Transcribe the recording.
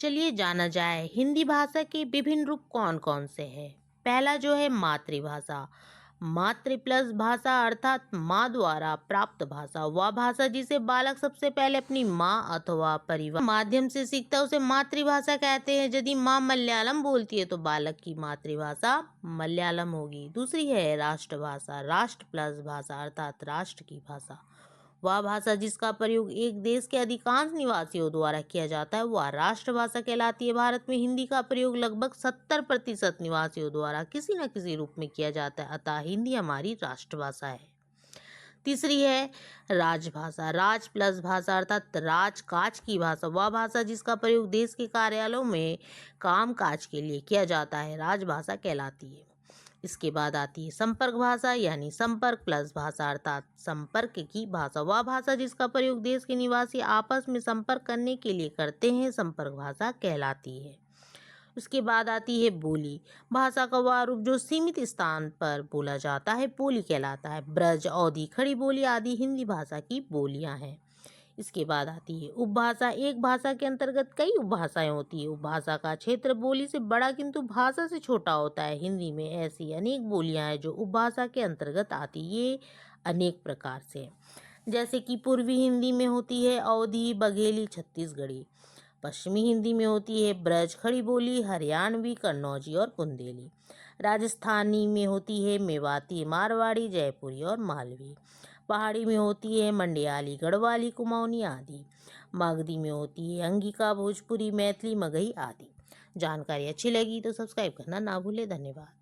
चलिए जाना जाए हिंदी भाषा के विभिन्न रूप कौन कौन से हैं। पहला जो है मातृभाषा। मातृ प्लस भाषा अर्थात माँ द्वारा प्राप्त भाषा, वह भाषा जिसे बालक सबसे पहले अपनी माँ अथवा परिवार माध्यम से सीखता है उसे मातृभाषा कहते हैं। यदि माँ मलयालम बोलती है तो बालक की मातृभाषा मलयालम होगी। दूसरी है राष्ट्रभाषा। राष्ट्र प्लस भाषा अर्थात राष्ट्र की भाषा, वह भाषा जिसका प्रयोग एक देश के अधिकांश निवासियों द्वारा किया जाता है वह राष्ट्रभाषा कहलाती है। भारत में हिंदी का प्रयोग लगभग 70% निवासियों द्वारा किसी न किसी रूप में किया जाता है, अतः हिंदी हमारी राष्ट्रभाषा है। तीसरी है राजभाषा। राज प्लस भाषा अर्थात राजकाज की भाषा, वह भाषा जिसका प्रयोग देश के कार्यालयों में काम काज के लिए किया जाता है राजभाषा कहलाती है। इसके बाद आती है संपर्क भाषा यानी संपर्क प्लस भाषा अर्थात संपर्क की भाषा, वह भाषा जिसका प्रयोग देश के निवासी आपस में संपर्क करने के लिए करते हैं संपर्क भाषा कहलाती है। उसके बाद आती है बोली। भाषा का वह रूप जो सीमित स्थान पर बोला जाता है बोली कहलाता है। ब्रज, अवधी, खड़ी बोली आदि हिंदी भाषा की बोलियां हैं। इसके बाद आती है उपभाषा। एक भाषा के अंतर्गत कई उपभाषाएं होती है। उपभाषा का क्षेत्र बोली से बड़ा किंतु भाषा से छोटा होता है। हिंदी में ऐसी अनेक बोलियां हैं जो उपभाषा के अंतर्गत आती, ये अनेक प्रकार से, जैसे कि पूर्वी हिंदी में होती है अवधी, बघेली, छत्तीसगढ़ी। पश्चिमी हिंदी में होती है ब्रज, खड़ी बोली, हरियाणवी, कन्नौजी और बुंदेली। राजस्थानी में होती है मेवाती, मारवाड़ी, जयपुरी और मालवी। पहाड़ी में होती है मंडियाली, गढ़वाली, कुमाऊनी आदि। मगधी में होती है अंगिका, भोजपुरी, मैथिली, मगही आदि। जानकारी अच्छी लगी तो सब्सक्राइब करना ना भूलें। धन्यवाद।